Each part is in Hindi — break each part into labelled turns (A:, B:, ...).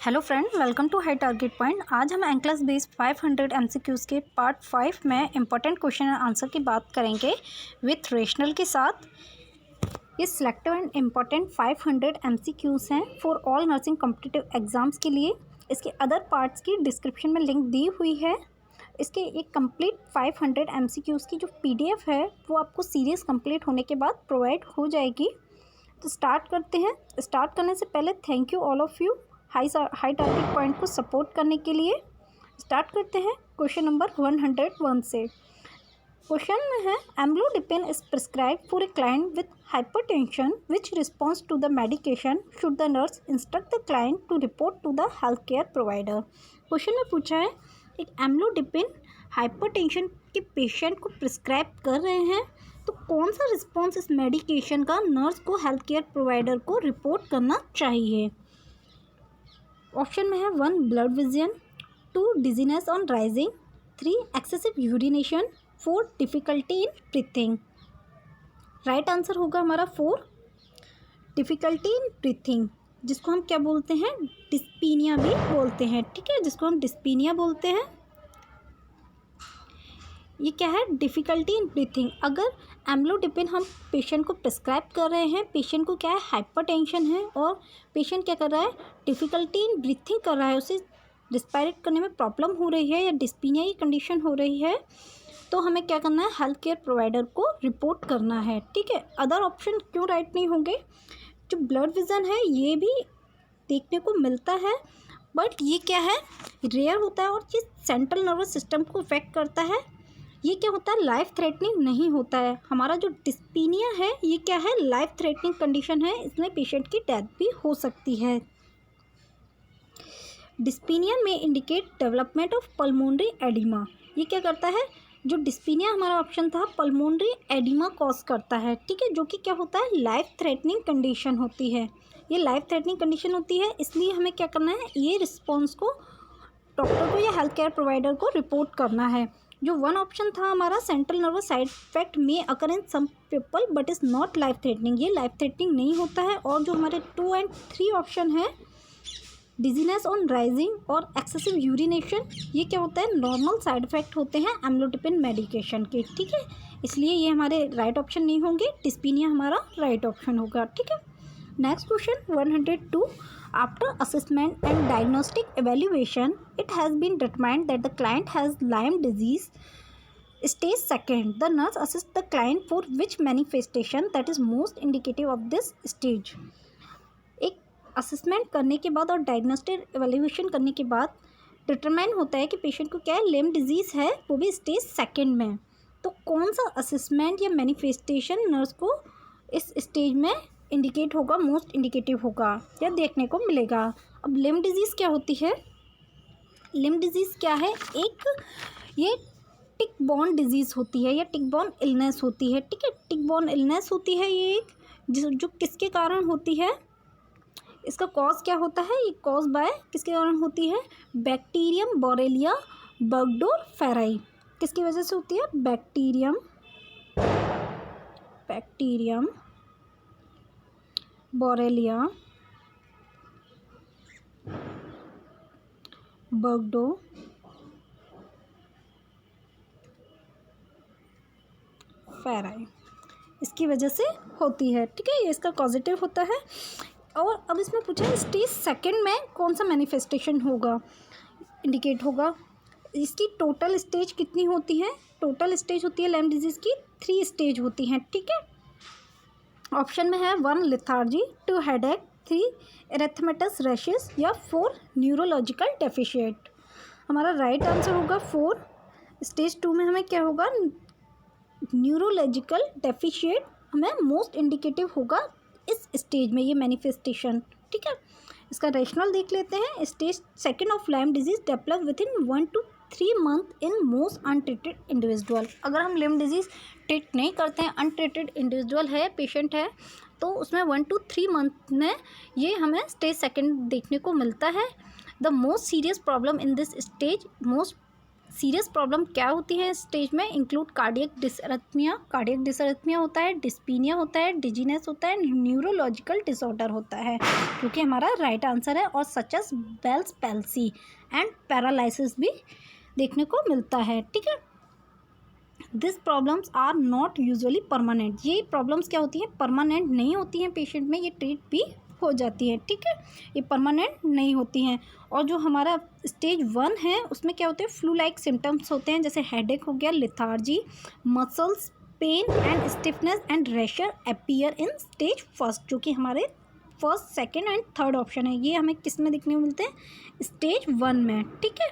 A: Hello friend, welcome to high target point. आज हम एंक्लस बेस्ड 500 एमसीक्यूज़ के पार्ट 5 में इंपॉर्टेंट क्वेश्चन एंड आंसर की बात करेंगे विथ रेशनल के साथ। ये सिलेक्टिव एंड इम्पॉर्टेंट 500 एमसीक्यूज़ हैं for all nursing competitive exams के लिए। इसके अदर पार्ट्स की डिस्क्रिप्शन में लिंक दी हुई है। इसके एक कंप्लीट 500 एमसीक्यूज़ की जो पीडीएफ है वो आपको सीरीज़ कंप्लीट होने के बाद प्रोवाइड हो जाएगी। तो स्टार्ट करते हैं। स्टार्ट करने से पहले thank you all of you high target point को सपोर्ट करने के लिए। स्टार्ट करते हैं क्वेश्चन नंबर 101 से। क्वेश्चन में है amlodipine is prescribe for a client with hypertension which response to the medication should the nurse instruct the client to report to the health care provider. Question में पूछा है एक एम्लोडिपिन हाइपरटेंशन के पेशेंट को प्रिस्क्राइब कर रहे हैं तो कौन सा रिस्पॉन्स इस मेडिकेशन का नर्स को हेल्थ केयर प्रोवाइडर को रिपोर्ट करना चाहिए। ऑप्शन में है 1 blood vision, 2 dizziness on rising, 3 excessive urination, 4 difficulty in breathing. Right answer होगा हमारा 4 डिफ़िकल्टी इन ब्रीथिंग, जिसको हम क्या बोलते हैं, डिस्पीनिया भी बोलते हैं। ठीक है, जिसको हम डिस्पीनिया बोलते हैं। ये क्या है, डिफ़िकल्टी इन ब्रीथिंग। अगर एम्लोडिपिन हम पेशेंट को प्रिस्क्राइब कर रहे हैं, पेशेंट को क्या है, हाइपरटेंशन है और पेशेंट क्या कर रहा है, डिफ़िकल्टी इन ब्रीथिंग कर रहा है, उसे रिस्पायरेट करने में प्रॉब्लम हो रही है या डिस्पीनिया की कंडीशन हो रही है, तो हमें क्या करना है, हेल्थ केयर प्रोवाइडर को रिपोर्ट करना है। ठीक है, अदर ऑप्शन क्यों राइट नहीं होंगे। जो ब्लड विजन है ये भी देखने को मिलता है, बट ये क्या है, रेयर होता है और ये सेंट्रल नर्वस सिस्टम को इफेक्ट करता है। ये क्या होता है, लाइफ थ्रेटनिंग नहीं होता है। हमारा जो डिस्पीनिया है ये क्या है, लाइफ थ्रेटनिंग कंडीशन है, इसमें पेशेंट की डेथ भी हो सकती है। डिस्पीनिया में indicate development of pulmonary oedema. ये क्या करता है, जो डिस्पीनिया हमारा ऑप्शन था, पल्मोनरी एडिमा कॉज करता है। ठीक है, जो कि क्या होता है, लाइफ थ्रेटनिंग कंडीशन होती है। ये लाइफ थ्रेटनिंग कंडीशन होती है, इसलिए हमें क्या करना है, ये रिस्पॉन्स को डॉक्टर को या हेल्थ केयर प्रोवाइडर को रिपोर्ट करना है। जो 1 ऑप्शन था हमारा, सेंट्रल नर्वस साइड इफेक्ट में occur in some people but is not life threatening, ये लाइफ थ्रेटनिंग नहीं होता है। और जो हमारे 2 और 3 ऑप्शन है, डिजीनेस ऑन राइजिंग और एक्सेसिव यूरिनेशन, ये क्या होता है, नॉर्मल साइड इफेक्ट होते हैं एम्लोडिपिन मेडिकेशन के। ठीक है, इसलिए ये हमारे राइट ऑप्शन नहीं होंगे, डिस्पीनिया हमारा राइट ऑप्शन होगा। ठीक है, next question 102। After assessment and diagnostic evaluation, it has been determined that the client has Lyme disease stage 2. The nurse assists the client for which manifestation that is most indicative of this stage. एक असेसमेंट करने के बाद और डायग्नोस्टिक एवेल्यूएशन करने के बाद डिटरमाइन होता है कि पेशेंट को क्या है, लेम डिजीज़ है, वो भी स्टेज 2 में। तो कौन सा असेसमेंट या मैनिफेस्टेशन नर्स को इस स्टेज में इंडिकेट होगा, मोस्ट इंडिकेटिव होगा या देखने को मिलेगा। अब लिम डिजीज़ क्या होती है, लिम डिजीज़ क्या है, एक ये टिक बॉर्न डिजीज़ होती है या टिक बॉर्न इलनेस होती है। ठीक है, टिक बॉर्न इलनेस होती है ये एक, जो किसके कारण होती है, इसका कॉज क्या होता है, ये कॉज बाय किसके कारण होती है, बैक्टीरियम बोरेलिया बर्गडोरफेराई। किसकी वजह से होती है, बैक्टीरियम बोरेलिया बर्गडोरफेराई, इसकी वजह से होती है। ठीक है, ये इसका पॉजिटिव होता है। और अब इसमें पूछा है स्टेज 2 में कौन सा मैनिफेस्टेशन होगा, इंडिकेट होगा। इसकी टोटल स्टेज कितनी होती है, टोटल स्टेज होती है लाइम डिजीज़ की 3 स्टेज होती हैं। ठीक है, ऑप्शन में है 1 लिथार्जी, 2 हेडेक, 3 एरिथमेटस रैशेस या 4 न्यूरोलॉजिकल डेफिशिएट। हमारा राइट आंसर होगा 4। स्टेज 2 में हमें क्या होगा, न्यूरोलॉजिकल डेफिशिएट हमें मोस्ट इंडिकेटिव होगा इस स्टेज में, ये मैनिफेस्टेशन। ठीक है, इसका रेशनल देख लेते हैं। Stage 2 of lime disease develop with in 1 to 3 month in most untreated individual. अगर हम लिम डिजीज़ ट्रीट नहीं करते हैं, अनट्रीटेड इंडिविजुअल है, पेशेंट है, तो उसमें 1 to 3 मंथ में ये हमें स्टेज 2 देखने को मिलता है। The most serious problem in this stage, most serious problem क्या होती है इस स्टेज में? इंक्लूड कार्डियक डिसअरिथमिया होता है, डिस्पीनिया होता है, डिजीनेस होता है, न्यूरोलॉजिकल डिसऑर्डर होता है, क्योंकि हमारा राइट आंसर है। और such as Bell's palsy and paralysis भी देखने को मिलता है, ठीक है। This problems are not usually permanent, ये प्रॉब्लम्स क्या होती हैं? परमानेंट नहीं होती हैं पेशेंट में, ये ट्रीट भी हो जाती है, ठीक है, ये परमानेंट नहीं होती हैं। और जो हमारा स्टेज 1 है उसमें क्या होते हैं? फ्लू लाइक सिम्टम्स होते हैं, जैसे हेडेक हो गया, lethargy, muscles pain and stiffness and rashes appear in stage 1, जो कि हमारे first, second and third option है। ये हमें किस में देखने को मिलते हैं? स्टेज 1 में, ठीक है,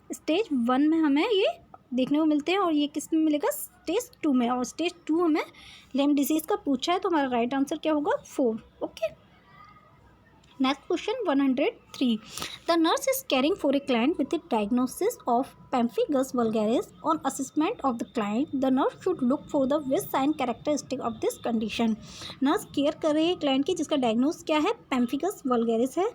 A: स्टेज 1 में हमें ये देखने को मिलते हैं। और ये किस में मिलेगा? स्टेज 2 में। और स्टेज 2 हमें लेम डिजीज़ का पूछा है, तो हमारा राइट आंसर क्या होगा? 4, okay. Next question 103. The nurse is caring for a client with a diagnosis of pemphigus vulgaris. On assessment of the client, the nurse should look for the which sign characteristic of this condition. Nurse care कर रही है क्लाइंट की जिसका डायग्नोस क्या है? पेम्फिगस वल्गैरिस है।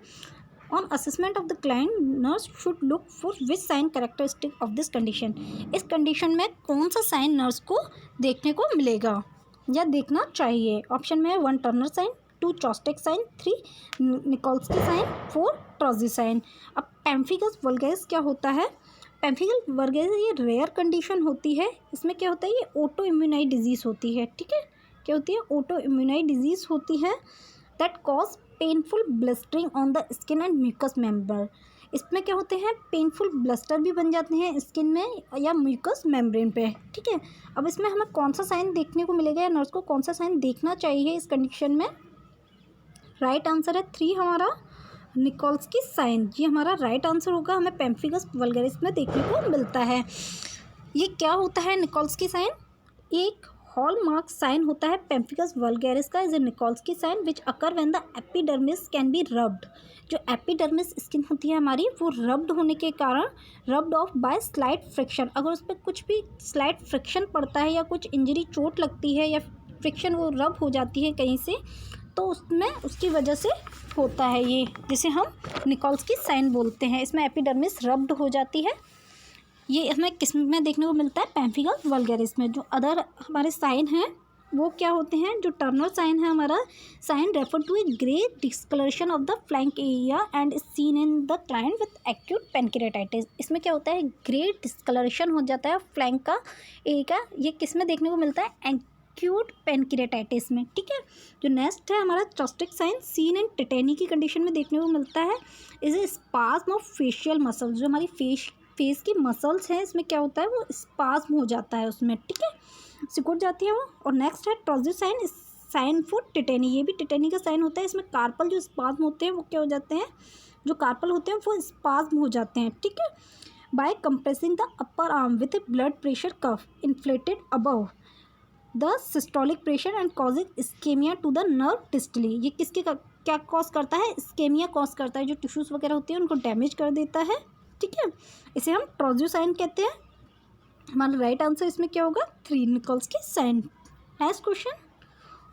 A: On assessment of the client, nurse should look for which sign characteristic of this condition. इस कंडीशन में कौन सा साइन नर्स को देखने को मिलेगा या देखना चाहिए? ऑप्शन में है 1 Turner sign, 2 Chvostek sign, 3 Nikolsky sign, 4 Trousseau sign. अब पेम्फिगस वल्गैरिस क्या होता है? पेम्फिगस वल्गैरिस ये रेयर कंडीशन होती है। इसमें क्या होता है? ये ऑटो इम्यूनाइड डिजीज़ होती है, ठीक है। क्या होती है? ऑटो इम्यूनाइड डिजीज़ होती है that cause painful blistering on the skin and mucous membrane. इसमें क्या होते हैं? पेनफुल ब्लस्टर भी बन जाते हैं स्किन में या म्यूकस मेम्ब्रेन पे, ठीक है। अब इसमें हमें कौन सा साइन देखने को मिलेगा या नर्स को कौन सा साइन देखना चाहिए इस कंडीशन में? राइट आंसर है 3 हमारा निकोल्स्की साइन, ये हमारा राइट आंसर होगा। हमें पेम्फिगस वल्गैरिस में देखने को मिलता है। ये क्या होता है निकोल्स्की साइन? एक हॉलमार्क साइन होता है पेम्फिगस वल्गैरिस का, is a Nikolsky sign which occur when the epidermis can be rubbed. जो एपिडर्मिस स्किन होती है हमारी, वो रब्ड होने के कारण, rubbed off by slight friction, अगर उस पर कुछ भी स्लाइट फ्रिक्शन पड़ता है या कुछ इंजरी, चोट लगती है या फ्रिक्शन वो रब हो जाती है कहीं से, तो उसमें उसकी वजह से होता है ये, जिसे हम निकोल्स्की साइन बोलते हैं। इसमें एपिडर्मिस रब्ड हो जाती है। ये हमें किस में देखने को मिलता है? पेम्फिगस वल्गैरिस में। जो अदर हमारे साइन हैं वो क्या होते हैं? जो टर्नर साइन है हमारा, sign refer to a grey discolouration of the flank area and seen in the client with acute pancreatitis. इसमें क्या होता है? ग्रे डिस्कलरेशन हो जाता है फ्लैंक का एरिया का। ये किस में देखने को मिलता है? एक्यूट पेनक्रियाटाइटिस में, ठीक है। जो नेक्स्ट है हमारा चॉस्टिक साइन, सीन इन टेटेनी की कंडीशन में देखने को मिलता है। Is a spasm of facial muscles, जो हमारी फेस की मसल्स हैं, इसमें क्या होता है? वो स्पाज्म हो जाता है उसमें, ठीक है, सिकुड़ जाती है वो। और नेक्स्ट है ट्रॉजी साइन, साइन फॉर टेटेनी, ये भी टेटेनी का साइन होता है। इसमें कार्पल जो स्पाज्म होते हैं वो क्या हो जाते हैं? जो कार्पल होते हैं वो स्पाज्म हो जाते हैं, ठीक है। By compressing the upper arm with a blood pressure cuff inflated above the systolic pressure and causing ischaemia to the nerve distally. ये किसके क्या कॉज करता है? इस्केमिया कॉज करता है, जो टिश्यूज़ वगैरह होते हैं उनको डैमेज कर देता है, ठीक है। इसे हम ट्रॉजी साइन कहते हैं। हमारा राइट आंसर इसमें क्या होगा? 3 Nikolsky sign. Next question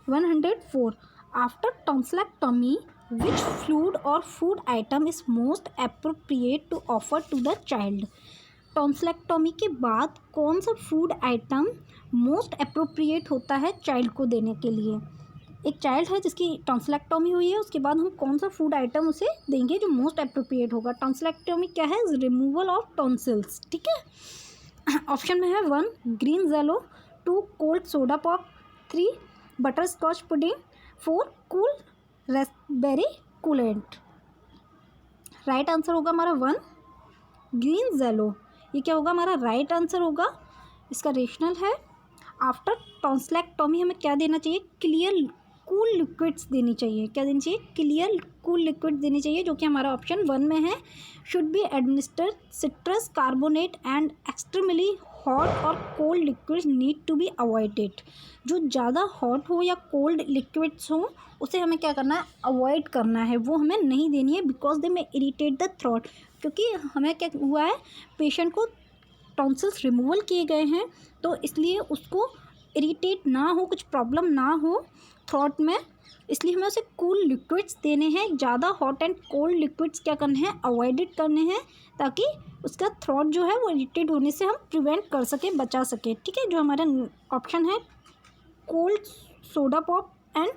A: 104. After tonsillectomy which fluid or food item is most appropriate to offer to the child. Tonsillectomy के बाद कौन सा फूड आइटम मोस्ट एप्रोप्रिएट होता है चाइल्ड को देने के लिए? एक चाइल्ड है जिसकी टॉन्सिलेक्टोमी हुई है, उसके बाद हम कौन सा फूड आइटम उसे देंगे जो मोस्ट एप्रोप्रिएट होगा? टॉन्सिलेक्टोमी क्या है? रिमूवल ऑफ टॉन्सिल्स, ठीक है। ऑप्शन में है 1 green jello, 2 cold soda pop, 3 butterscotch pudding, 4 cool raspberry coolant. Right answer होगा हमारा 1 ग्रीन जेलो। ये क्या होगा? हमारा राइट आंसर होगा। इसका रेशनल है, आफ्टर टॉन्सिलेक्टोमी हमें क्या देना चाहिए? क्लियर कूल लिक्विड्स देनी चाहिए। क्या देनी चाहिए? क्लियर कूल लिक्विड देनी चाहिए, जो कि हमारा ऑप्शन 1 में है। Should be administered citrus carbonate and extremely hot or cold liquids need to be avoided. जो ज़्यादा हॉट हो या कोल्ड लिक्विड्स हो उसे हमें क्या करना है? अवॉइड करना है, वो हमें नहीं देनी है, बिकॉज दे में इरिटेट द थ्रोट। क्योंकि हमें क्या हुआ है? पेशेंट को टॉन्सिल्स रिमूवल किए गए हैं, तो इसलिए उसको इरिटेट ना हो, कुछ प्रॉब्लम ना हो थ्रोट में, इसलिए हमें उसे कूल लिक्विड्स देने हैं। ज़्यादा हॉट एंड कोल्ड लिक्विड्स क्या करने हैं, अवॉइडेड करने हैं, ताकि उसका थ्रोट जो है वो इरिटेट होने से हम प्रिवेंट कर सकें, बचा सकें। ठीक है, जो हमारा ऑप्शन है कोल्ड सोडा पॉप, एंड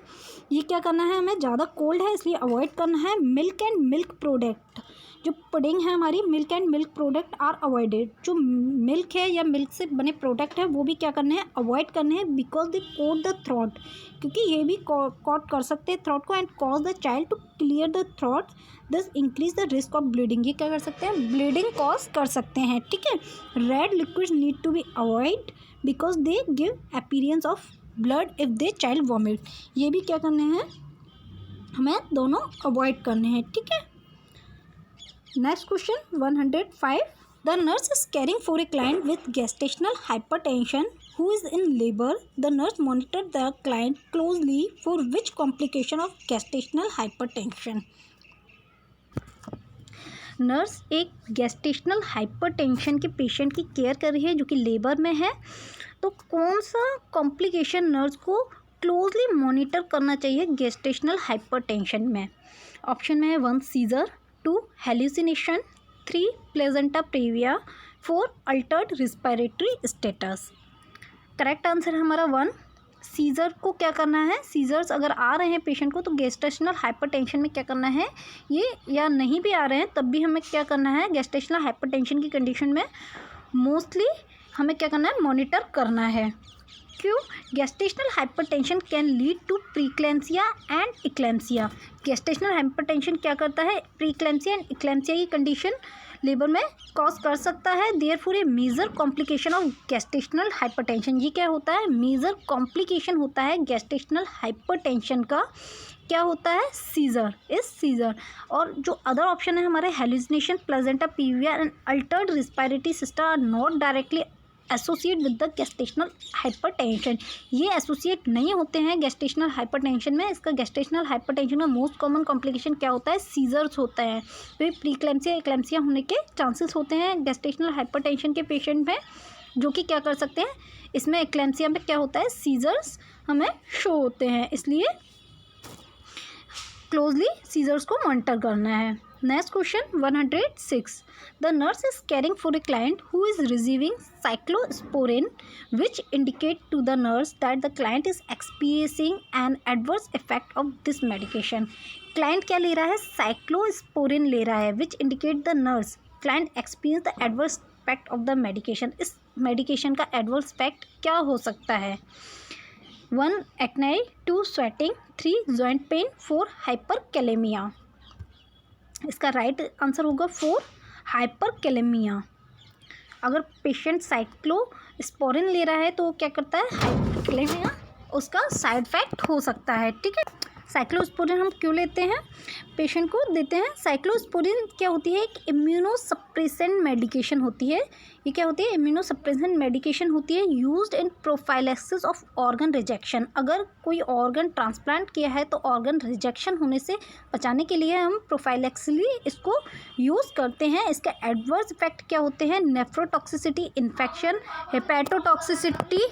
A: ये क्या करना है, हमें ज़्यादा कोल्ड है इसलिए अवॉइड करना है। मिल्क एंड मिल्क प्रोडक्ट, जो पुडिंग है हमारी, milk and milk product are avoided. जो मिल्क है या मिल्क से बने प्रोडक्ट है वो भी क्या करने हैं, अवॉइड करने हैं, because they coat the throat, क्योंकि ये भी कॉट कर सकते हैं थ्रोट को, and cause the child to clear the throat, this increase the risk of bleeding. ये क्या कर सकते हैं, ब्लीडिंग कॉज कर सकते हैं। ठीक है, red liquids need to be avoid because they give appearance of blood if the child vomit. ये भी क्या करने हैं, हमें दोनों अवॉइड करने हैं। ठीक है, next question 105, the nurse is caring for a client with gestational hypertension who is in labor. The nurse monitored the client closely for which complication of gestational hypertension. Nurse एक गेस्टेशनल हाइपरटेंशन के पेशेंट की केयर कर रही है जो कि लेबर में है, तो कौन सा कॉम्प्लिकेशन नर्स को क्लोजली मॉनिटर करना चाहिए गेस्टेशनल हाइपरटेंशन में? ऑप्शन में है 1 seizure, 2 hallucination, 3 placenta previa, 4 altered respiratory status. Correct answer है हमारा 1 सीज़र को क्या करना है, सीज़र्स अगर आ रहे हैं पेशेंट को तो गेस्टेशनल हाइपरटेंशन में क्या करना है, ये या नहीं भी आ रहे हैं तब भी हमें क्या करना है, गेस्टेशनल हाइपरटेंशन की कंडीशन में मोस्टली हमें क्या करना है, मॉनिटर करना है। क्यों? Gestational hypertension can lead to preeclampsia and eclampsia. Gestational hypertension क्या करता है, प्रीक्लेम्सिया एंड इक्लेम्सिया की कंडीशन लेबर में कॉज कर सकता है। Therefore a major complication of gestational hypertension, ये क्या होता है, मेजर कॉम्प्लिकेशन होता है गेस्टेशनल हाइपरटेंशन का, क्या होता है, सीजर, इस सीजर। और जो अदर ऑप्शन है हमारे hallucination, placenta previa and altered respiratory system are not directly associate with the gestational hypertension, ये एसोसिएट नहीं होते हैं गेस्टेशनल हाइपरटेंशन में। इसका गेस्टेशनल हाइपरटेंशन का मोस्ट कॉमन कॉम्प्लिकेशन क्या होता है, सीजर्स होता है। तो प्रीक्लेम्सिया एक्लेम्सिया होने के चांसेस होते हैं गेस्टेशनल हाइपरटेंशन के पेशेंट में, जो कि क्या कर सकते हैं, इसमें एक्लेम्सिया में क्या होता है, सीजर्स हमें शो होते हैं, इसलिए क्लोजली सीजर्स को मॉनिटर करना है। Next question 106, the nurse is caring for a client who is receiving cyclosporine which indicate to the nurse that the client is experiencing an adverse effect of this medication. Client क्या ले रहा है, साइक्लोस्पोरिन ले रहा है, which indicate the nurse client experience the adverse effect of the medication. इस मेडिकेशन का एडवर्स इफेक्ट क्या हो सकता है, 1 acne, 2 sweating, 3 joint pain, 4 hyperkalemia. इसका राइट आंसर होगा 4 हाइपरकैलेमिया। अगर पेशेंट साइक्लोस्पोरिन ले रहा है तो क्या करता है, हाइपरकैलेमिया उसका साइड इफेक्ट हो सकता है। ठीक है, साइक्लोस्पोरिन हम क्यों लेते हैं, पेशेंट को देते हैं। साइक्लोस्पोरिन क्या होती है, एक इम्यूनोसप्रेसेंट मेडिकेशन होती है। ये क्या होती है, इम्यूनोसप्रेसेंट मेडिकेशन होती है used in prophylaxis of organ rejection. अगर कोई ऑर्गन ट्रांसप्लांट किया है तो ऑर्गन रिजेक्शन होने से बचाने के लिए हम प्रोफाइलैक्सिली इसको यूज़ करते हैं। इसका एडवर्स इफेक्ट क्या होते हैं, nephrotoxicity, infection, hepatotoxicity,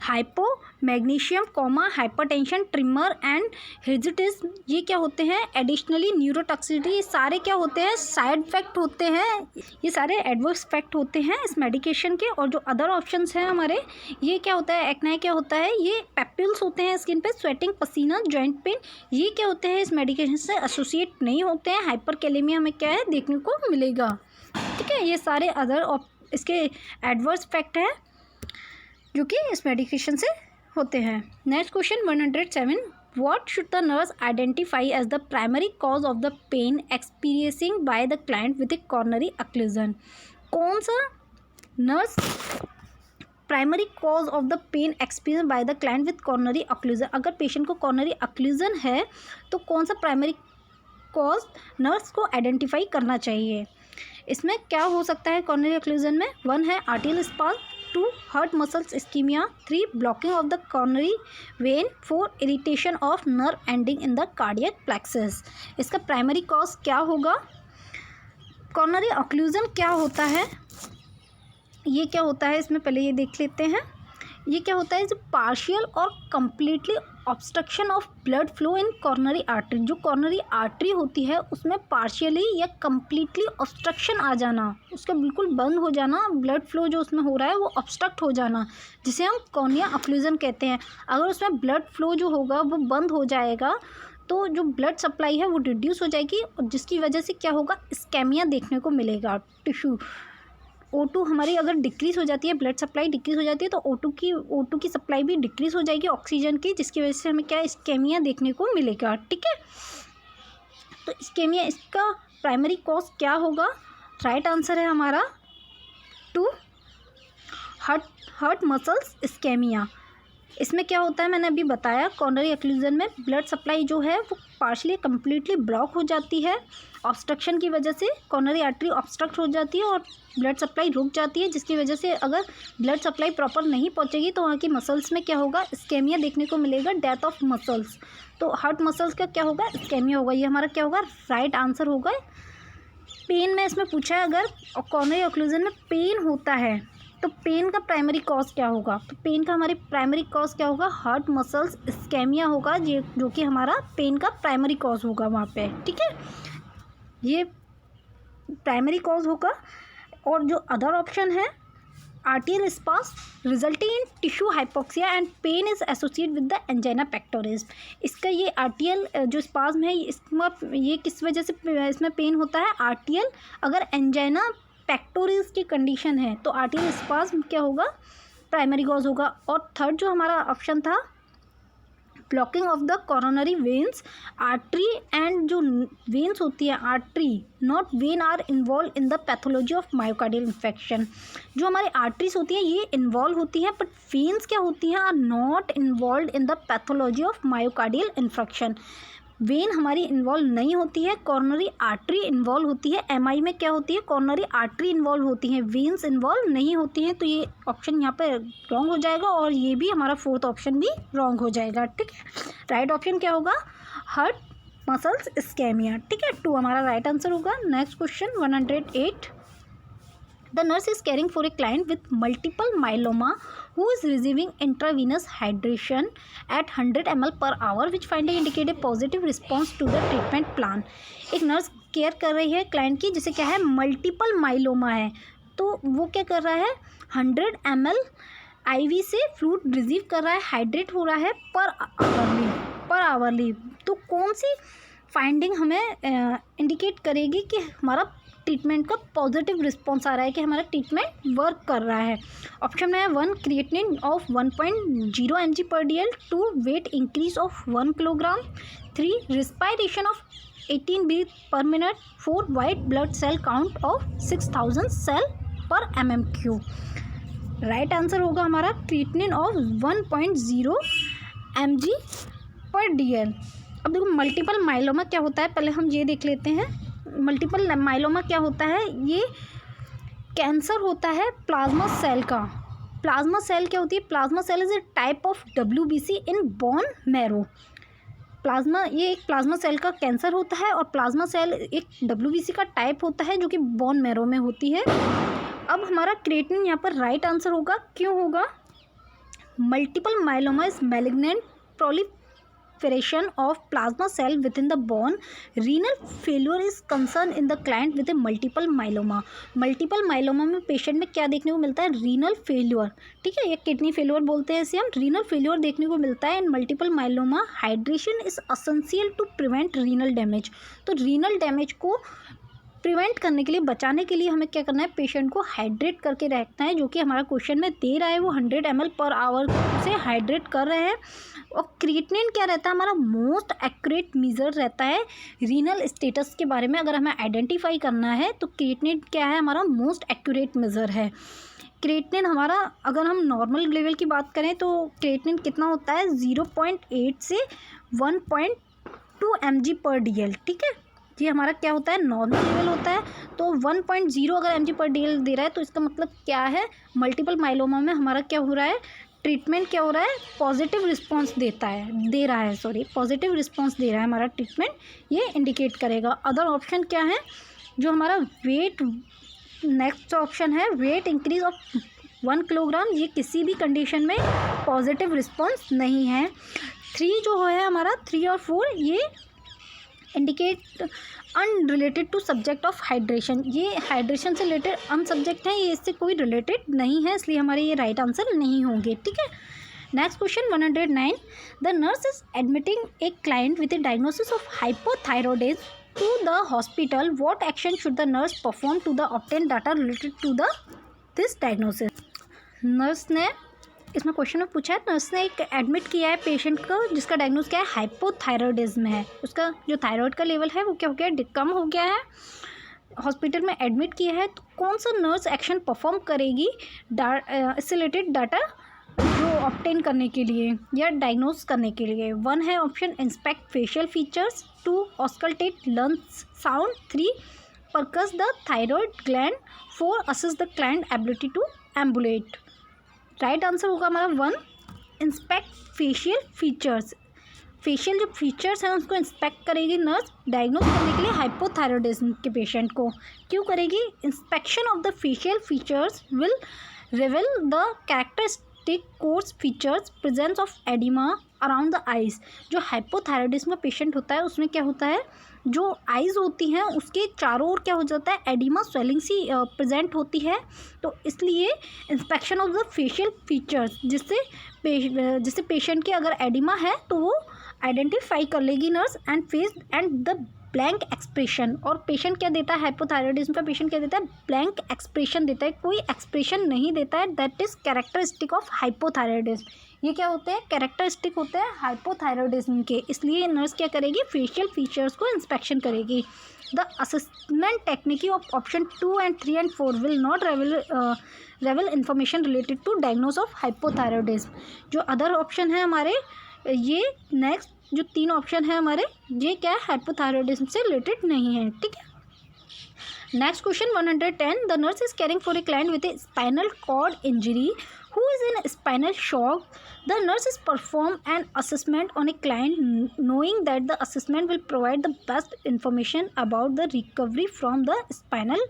A: hypo magnesium comma, hypertension, tremor and hirsutism, ये क्या होते हैं, एडिशनली न्यूरोटॉक्सिसिटी, ये सारे क्या होते हैं, साइड इफेक्ट होते हैं, ये सारे एडवर्स इफेक्ट होते हैं इस मेडिकेशन के। और जो अदर ऑप्शंस हैं हमारे, ये क्या होता है, एक्ने क्या होता है, ये पैपिल्स होते हैं स्किन पे, स्वेटिंग, पसीना, जॉइंट पेन, ये क्या होते हैं, इस मेडिकेशन से एसोसिएट नहीं होते हैं। हाइपरकैलेमिया में क्या है, देखने को मिलेगा। ठीक है, ये सारे अदर इसके एडवर्स इफेक्ट है जो कि इस मेडिकेशन से होते हैं। Next question 107, what should the nurse identify as the primary cause of the pain experiencing by the client with a coronary occlusion. कौन सा nurse primary cause of the pain experience by the client with coronary occlusion, अगर पेशेंट को कॉर्नरी अक्लूजन है तो कौन सा प्राइमरी कॉज नर्स को आइडेंटिफाई करना चाहिए। इसमें क्या हो सकता है कॉर्नरी अक्लूजन में, 1 है arterial spasm, 2 heart muscles ischemia, 3 blocking of the coronary vein, 4 irritation of nerve ending in the cardiac plexus. इसका प्राइमरी कॉज क्या होगा, कॉर्नरी अक्लूजन क्या होता है, ये क्या होता है, इसमें पहले ये देख लेते हैं। ये क्या होता है, जो पार्शियल और completely obstruction of blood flow in coronary artery. जो कॉर्नरी आर्टरी होती है उसमें पार्शियली या कम्प्लीटली ऑब्स्ट्रक्शन आ जाना, उसका बिल्कुल बंद हो जाना, ब्लड फ्लो जो उसमें हो रहा है वो ऑब्स्ट्रक्ट हो जाना, जिसे हम कॉर्निया ऑक्लूजन कहते हैं। अगर उसमें ब्लड फ्लो जो होगा वो बंद हो जाएगा तो जो ब्लड सप्लाई है वो रिड्यूस हो जाएगी, और जिसकी वजह से क्या होगा, इस्केमिया देखने को मिलेगा। टिश्यू O2 हमारी अगर डिक्रीज़ हो जाती है, ब्लड सप्लाई डिक्रीज़ हो जाती है, तो O2 की सप्लाई भी डिक्रीज़ हो जाएगी ऑक्सीजन की, जिसकी वजह से हमें क्या इस्केमिया देखने को मिलेगा। ठीक है, तो इस्केमिया इसका प्राइमरी कॉज क्या होगा? राइट आंसर है हमारा 2, हार्ट मसल्स इस्केमिया। इसमें क्या होता है, मैंने अभी बताया, कॉर्नरी ऑक्लूजन में ब्लड सप्लाई जो है वो पार्शली कम्प्लीटली ब्लॉक हो जाती है, ऑब्स्ट्रक्शन की वजह से कॉर्नरी आर्टरी ऑब्स्ट्रक्ट हो जाती है और ब्लड सप्लाई रुक जाती है, जिसकी वजह से अगर ब्लड सप्लाई प्रॉपर नहीं पहुंचेगी तो वहाँ की मसल्स में क्या होगा, इस्केमिया देखने को मिलेगा, डेथ ऑफ मसल्स। तो हार्ट मसल्स का क्या होगा, इस्केमिया होगा। ये हमारा क्या होगा, राइट आंसर होगा। पेन में इसमें पूछा है, अगर कॉर्नरी ऑक्लूजन में पेन होता है तो पेन का प्राइमरी कॉज क्या होगा? तो पेन का हमारी प्राइमरी कॉज क्या होगा, हार्ट मसल्स इस्केमिया होगा, जो कि हमारा पेन का प्राइमरी कॉज होगा वहाँ पे। ठीक है, ये प्राइमरी कॉज होगा। और जो अदर ऑप्शन है, arterial spasm resulting in tissue hypoxia and pain is associate with the angina pectoris. इसका ये आर्टियल जो स्पाज्म है, इसमें ये किस वजह से इसमें पेन होता है? आर्टियल, अगर एंजाइना पेक्टोरिस की कंडीशन है तो आर्टियल स्पाज्म क्या होगा, प्राइमरी कॉज होगा। और थर्ड जो हमारा ऑप्शन था, blocking of the coronary veins, artery and जो वेन्स होती है, artery not vein are involve in the pathology of myocardial infection. जो हमारी आर्टरीज होती हैं ये इन्वॉल्व होती हैं, बट वेन्स क्या होती हैं, are not involve in the pathology of myocardial infection. Vein हमारी इन्वॉल्व नहीं होती है, कॉर्नरी आर्टरी इन्वॉल्व होती है। एमआई में क्या होती है, कॉर्नरी आर्टरी इन्वॉल्व होती है, वेन्स इन्वॉल्व नहीं होती हैं। तो ये ऑप्शन यहाँ पे रॉन्ग हो जाएगा और ये भी हमारा फोर्थ ऑप्शन भी रॉन्ग हो जाएगा। ठीक है, राइट ऑप्शन क्या होगा, हार्ट मसल्स इस्केमिया। ठीक है, 2 हमारा राइट आंसर होगा। Next question 108, The nurse is caring for a client with multiple myeloma who is receiving intravenous hydration at 100 ml per hour, which finding indicate a positive response to the treatment plan. एक नर्स केयर कर रही है क्लाइंट की, जिसे क्या है, मल्टीपल माइलोमा है। तो वो क्या कर रहा है, 100 ml IV से फ्लूइड रिसीव कर रहा है, हाइड्रेट हो रहा है पर आवरली। तो कौन सी फाइंडिंग हमें इंडिकेट करेगी कि हमारा ट्रीटमेंट का पॉजिटिव रिस्पॉन्स आ रहा है, कि हमारा ट्रीटमेंट वर्क कर रहा है? ऑप्शन में है 1, creatinine of 1.0 mg per dl, 2, weight increase of 1 kilogram, 3, respiration of 18 breath per minute, 4, white blood cell count of 6000 cell per mm3। Right answer होगा हमारा creatinine of 1.0 mg per dl। अब देखो मल्टीपल माइलोमा क्या होता है, पहले हम ये देख लेते हैं। मल्टीपल माइलोमा क्या होता है, ये कैंसर होता है प्लाज्मा सेल का। प्लाज्मा सेल क्या होती है, plasma cell is a type of WBC in bone marrow. ये एक प्लाज्मा सेल का कैंसर होता है और प्लाज्मा सेल एक WBC का टाइप होता है जो कि बोन मैरो में होती है। अब हमारा क्रिएटिनिन यहाँ पर राइट आंसर होगा। क्यों होगा, multiple myeloma is malignant proliferation of plasma cell within the bone. Renal failure is concern in the client with a multiple myeloma. Multiple myeloma में पेशेंट में क्या देखने को मिलता है, रीनल फेल्योर। ठीक है, ये किडनी फेल्योर बोलते हैं इसे हम, रीनल फेल्योर देखने को मिलता है in multiple myeloma. Hydration is essential to prevent renal damage. तो रीनल डैमेज को प्रिवेंट करने के लिए, बचाने के लिए हमें क्या करना है, पेशेंट को हाइड्रेट करके रखना है, जो कि हमारा क्वेश्चन में दे रहा है। वो 100 ml पर आवर से हाइड्रेट कर रहे हैं। और क्रिएटिनिन क्या रहता है, हमारा मोस्ट एक्यूरेट मेजर रहता है रीनल स्टेटस के बारे में। अगर हमें आइडेंटिफाई करना है तो क्रिएटिनिन क्या है, हमारा मोस्ट एक्यूरेट मेजर है। क्रिएटिनिन हमारा, अगर हम नॉर्मल लेवल की बात करें तो क्रिएटिनिन कितना होता है, 0.8 से 1.2 mg पर dl। ठीक है, ये हमारा क्या होता है, नॉर्मल लेवल होता है। तो 1.0 अगर mg पर dl दे रहा है तो इसका मतलब क्या है, मल्टीपल माइलोमा में हमारा क्या हो रहा है, ट्रीटमेंट क्या हो रहा है, पॉजिटिव रिस्पांस दे रहा है पॉजिटिव रिस्पांस दे रहा है हमारा ट्रीटमेंट, ये इंडिकेट करेगा। अदर ऑप्शन क्या है, जो हमारा वेट, नेक्स्ट ऑप्शन है वेट इंक्रीज ऑफ 1 किलोग्राम, ये किसी भी कंडीशन में पॉजिटिव रिस्पॉन्स नहीं है। 3 जो है हमारा 3 और 4 ये indicate unrelated to subject of hydration, ये हाइड्रेशन से रिलेटेड अन सब्जेक्ट है, ये इससे कोई रिलेटेड नहीं है, इसलिए हमारे ये राइट आंसर नहीं होंगे। ठीक है, next question 109, the nurse is admitting A client with A diagnosis of hypothyroidism to the hospital. What action should the nurse perform to the obtained data related to this diagnosis? Nurse ने इसमें क्वेश्चन में पूछा है, नर्स ने एक एडमिट किया है पेशेंट को जिसका डायग्नोस क्या है, हाइपोथायरॉयडिज्म है, उसका जो थायराइड का लेवल है वो क्या हो गया, कम हो गया है, हॉस्पिटल में एडमिट किया है। तो कौन सा नर्स एक्शन परफॉर्म करेगी इससे रिलेटेड डाटा जो ऑब्टेन करने के लिए या डायग्नोस करने के लिए? 1 है option inspect facial features, 2 auscultate lungs sound, 3 percuss the thyroid gland, 4 assess the client ability to ambulate. Right answer होगा हमारा 1 इंस्पेक्ट फेशियल फीचर्स। फेशियल जो फीचर्स हैं उसको इंस्पेक्ट करेगी नर्स डायग्नोस करने के लिए हाइपोथायरॉयडिज्म के पेशेंट को। क्यों करेगी? Inspection of the facial features will reveal the characteristic course features presence of oedema around the eyes. जो हाइपोथायरॉयडिज्म का पेशेंट होता है उसमें क्या होता है, जो आइज़ होती हैं उसके चारों ओर क्या हो जाता है, एडिमा स्वेलिंग सी प्रेजेंट होती है। तो इसलिए inspection of the facial features जिससे पेशेंट के अगर एडिमा है तो वो आइडेंटिफाई कर लेगी nurse and face and the blank expression. और पेशेंट क्या देता है, हाइपोथायरॉयडिज्म का पेशेंट क्या देता है, ब्लैंक एक्सप्रेशन देता है, कोई एक्सप्रेशन नहीं देता है। That is characteristic of hypothyroidism. ये क्या होते हैं, कैरेक्टरिस्टिक होते हैं हाइपोथायरॉयडिज्म के। इसलिए नर्स क्या करेगी, फेशियल फीचर्स को इंस्पेक्शन करेगी। The assessment technique of option 2 and 3 and 4 will not reveal information related to diagnose of hypothyroidism. जो अदर ऑप्शन है हमारे, ये नेक्स्ट जो 3 ऑप्शन है हमारे, ये क्या है, हाइपोथायरॉयडिज्म से रिलेटेड नहीं है। ठीक है, next question 110, the nurse is caring for a client with a spinal cord injury who is in spinal shock. The nurse is perform an assessment on a client knowing that the assessment will provide the best information about the recovery from the spinal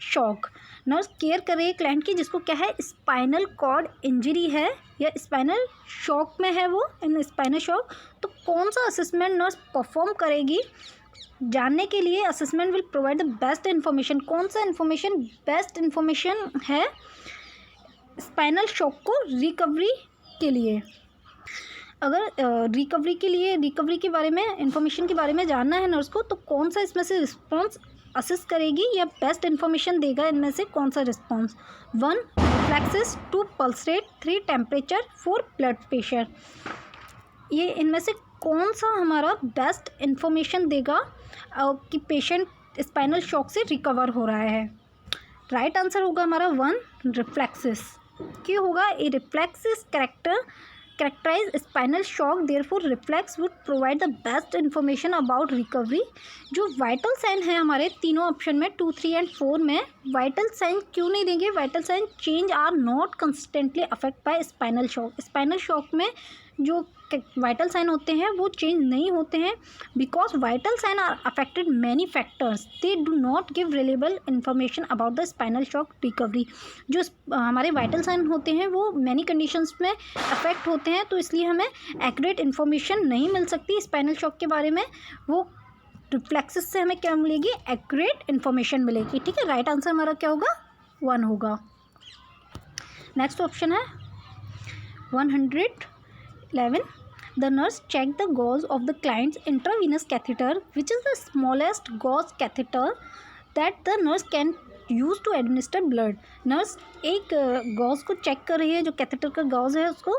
A: shock. Nurse care कर रही है क्लाइंट की जिसको क्या है, स्पाइनल कॉर्ड इंजरी है या स्पाइनल शॉक में है, वो इन स्पाइनल शॉक। तो कौन सा असेसमेंट नर्स परफॉर्म करेगी जानने के लिए, assessment will provide the best information. कौन सा इन्फॉर्मेशन बेस्ट इन्फॉर्मेशन है स्पाइनल शॉक को रिकवरी के लिए? अगर रिकवरी के बारे में, इंफॉर्मेशन के बारे में जानना है नर्स को, तो कौन सा इसमें से रिस्पॉन्स असेस करेगी या बेस्ट इन्फॉर्मेशन देगा? इनमें से कौन सा response? 1 reflexes, 2 pulse rate, 3 temperature, 4 blood pressure. ये इनमें से कौन सा हमारा बेस्ट इन्फॉर्मेशन देगा कि पेशेंट स्पाइनल शॉक से रिकवर हो रहा है? राइट आंसर होगा हमारा 1 रिफ्लेक्सेस। क्यों होगा? ए reflexes characterize spinal shock, therefore reflex would provide the best information about recovery. जो वाइटल साइन है हमारे तीनों ऑप्शन में 2, 3 and 4 में, वाइटल साइन क्यों नहीं देंगे? Vital sign change are not consistently affect by spinal shock. Spinal shock में जो वाइटल साइन होते हैं वो चेंज नहीं होते हैं, because vital sign are affected many factors, they do not give reliable information about the spinal shock recovery. जो हमारे वाइटल साइन होते हैं वो मैनी कंडीशंस में अफेक्ट होते हैं, तो इसलिए हमें एक्यूरेट इन्फॉर्मेशन नहीं मिल सकती स्पाइनल शॉक के बारे में। वो रिफ्लेक्सेस से हमें क्या मिलेगी? एक्यूरेट इन्फॉर्मेशन मिलेगी। ठीक है, राइट आंसर हमारा क्या होगा? 1 होगा। नेक्स्ट ऑप्शन है 111, the nurse checked the gauge of the client's intravenous catheter, which is the smallest gauge catheter that the nurse can use to administer blood. Nurse एक गॉज को चेक कर रही है, जो कैथेटर का गॉज है उसको,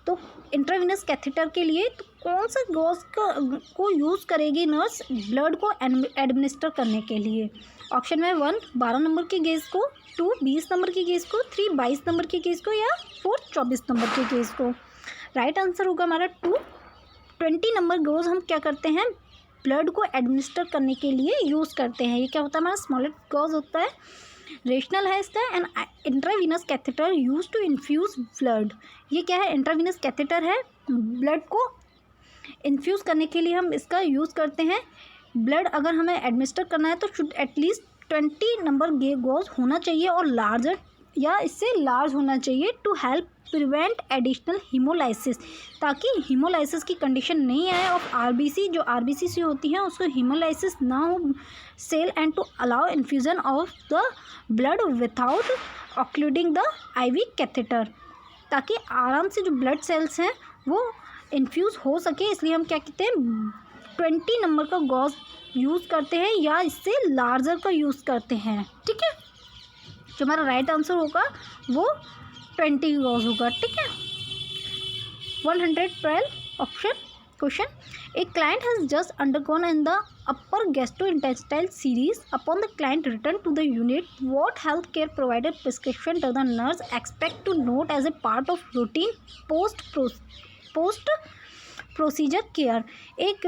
A: तो इंट्रावेनस कैथेटर के लिए तो कौन सा गॉज को यूज़ करेगी नर्स ब्लड को एडमिनिस्टर करने के लिए? ऑप्शन में 1 12 नंबर के गेज को, 2 20 नंबर के गेज को, 3 22 नंबर के गेज को, या 4 24 नंबर के गेज को। राइट आंसर होगा हमारा 2 20 नंबर गॉज हम क्या करते हैं, ब्लड को एडमिनिस्टर करने के लिए यूज़ करते हैं। ये क्या होता है, हमारा स्मॉलेस्ट गॉज होता है, रेशनल है इसका। And intravenous catheter use to infuse blood. ये क्या है, इंट्रावीनस कैथेटर है, ब्लड को इन्फ्यूज़ करने के लिए हम इसका यूज़ करते हैं। ब्लड अगर हमें एडमिनिस्टर करना है तो शुड एटलीस्ट 20 नंबर गॉज होना चाहिए और लार्जर या इससे लार्ज होना चाहिए to help prevent additional hemolysis, ताकि हीमोलाइसिस की कंडीशन नहीं आए और आरबीसी जो आरबीसी होती है उसको हीमोलाइसिस ना हो cell and to allow infusion of the blood without occluding the IV catheter, ताकि आराम से जो ब्लड सेल्स हैं वो इन्फ्यूज़ हो सके। इसलिए हम क्या कहते हैं 20 नंबर का गॉज यूज़ करते हैं या इससे लार्जर का यूज़ करते हैं। ठीक है, जो हमारा राइट आंसर होगा वो 20 गॉज होगा। ठीक है, 112 option question, a client has just undergone in the upper gastrointestinal series upon the client return to the unit, what health care provider prescription does the nurse expect to note as a part of routine post procedure care. एक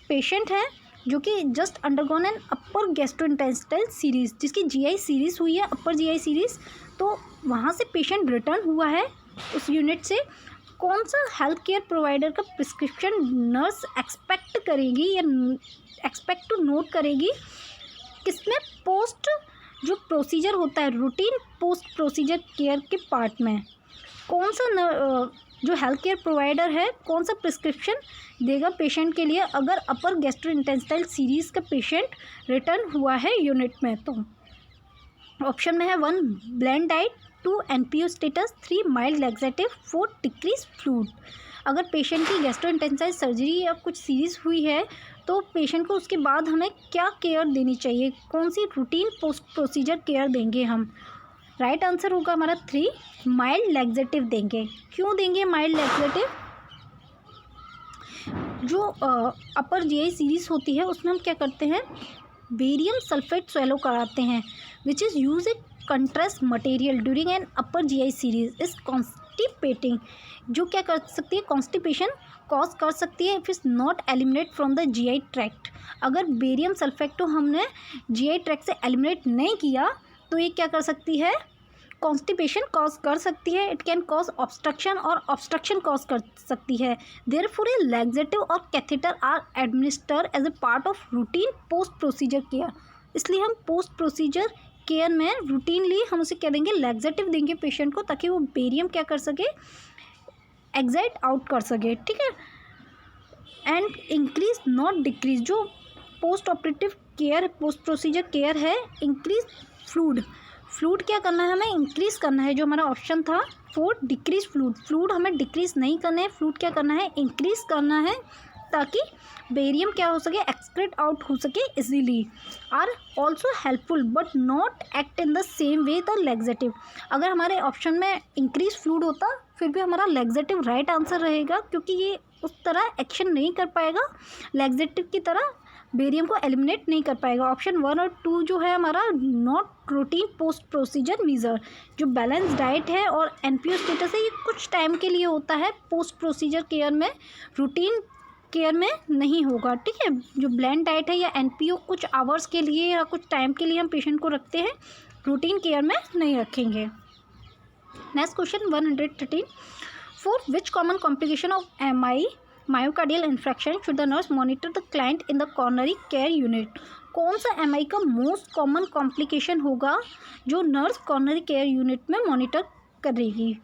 A: पेशेंट है जो कि just undergone an upper gastrointestinal series, जिसकी जीआई सीरीज़ हुई है, अपर जीआई सीरीज़, तो वहाँ से पेशेंट रिटर्न हुआ है उस यूनिट से। कौन सा हेल्थ केयर प्रोवाइडर का प्रिस्क्रिप्शन नर्स एक्सपेक्ट करेगी या एक्सपेक्ट टू नोट करेगी, किसमें पोस्ट जो प्रोसीजर होता है रूटीन पोस्ट प्रोसीजर केयर के पार्ट में, कौन सा जो हेल्थ केयर प्रोवाइडर है कौन सा प्रिस्क्रिप्शन देगा पेशेंट के लिए अगर अपर गैस्ट्रोइंटेस्टाइनल सीरीज़ का पेशेंट रिटर्न हुआ है यूनिट में। तो ऑप्शन में है 1 blend diet, 2 NPO status, 3 mild laxative, 4 decrease fluid. अगर पेशेंट की गैस्ट्रोइंटेस्टाइनल सर्जरी या कुछ सीरीज़ हुई है तो पेशेंट को उसके बाद हमें क्या केयर देनी चाहिए, कौन सी रूटीन पोस्ट प्रोसीजर केयर देंगे हम। राइट आंसर होगा हमारा 3 माइल्ड लैक्सेटिव देंगे। क्यों देंगे माइल्ड लैक्सेटिव? जो अपर जीआई सीरीज़ होती है उसमें हम क्या करते हैं बेरियम सल्फेट स्वेलो कराते हैं, which is use a contrast material during an upper GI series is constipating, जो क्या कर सकती है कॉन्स्टिपेशन कॉज कर सकती है if is not eliminate from the GI tract. अगर बेरियम सल्फेट को हमने जीआई ट्रैक्ट से एलिमिनेट नहीं किया तो ये क्या कर सकती है कॉन्स्टिपेशन कॉज कर सकती है, इट कैन कॉज ऑब्स्ट्रक्शन और ऑब्स्ट्रक्शन कॉज कर सकती है। देयरफॉर ए लैक्सेटिव और catheter are administer as a part of routine post procedure care. इसलिए हम पोस्ट प्रोसीजर केयर में रूटीनली हम उसे क्या देंगे लैक्सेटिव देंगे पेशेंट को, ताकि वो बेरियम क्या कर सके एग्जाइट आउट कर सके। ठीक है, एंड इंक्रीज नॉट डिक्रीज, जो post operative care post procedure care है, इंक्रीज फ्लूइड क्या करना है हमें इंक्रीज़ करना है, जो हमारा ऑप्शन था 4 डिक्रीज फ्लूइड हमें डिक्रीज़ नहीं करना है, फ्लूइड क्या करना है इंक्रीज़ करना है, ताकि बेरियम क्या हो सके एक्सक्रीट आउट हो सके easily. Are also helpful but not act in the same way the laxative. अगर हमारे ऑप्शन में इंक्रीज फ्लूइड होता फिर भी हमारा लैक्सेटिव राइट आंसर रहेगा, क्योंकि ये उस तरह एक्शन नहीं कर पाएगा लैक्सेटिव की तरह, बेरियम को एलिमिनेट नहीं कर पाएगा। ऑप्शन 1 और 2 जो है हमारा not routine post procedure measure, जो बैलेंस डाइट है और एनपीओ स्टेटस है, ये कुछ टाइम के लिए होता है पोस्ट प्रोसीजर केयर में, रूटीन केयर में नहीं होगा। ठीक है, जो ब्लेंड डाइट है या एनपीओ कुछ आवर्स के लिए या कुछ टाइम के लिए हम पेशेंट को रखते हैं, रूटीन केयर में नहीं रखेंगे। Next question 113, for which common complication of myocardial infarction should the nurse monitor the client in the coronary care unit. कौन सा एमआई का मोस्ट कॉमन कॉम्प्लिकेशन होगा जो नर्स कॉर्नरी केयर यूनिट में मॉनिटर करेगी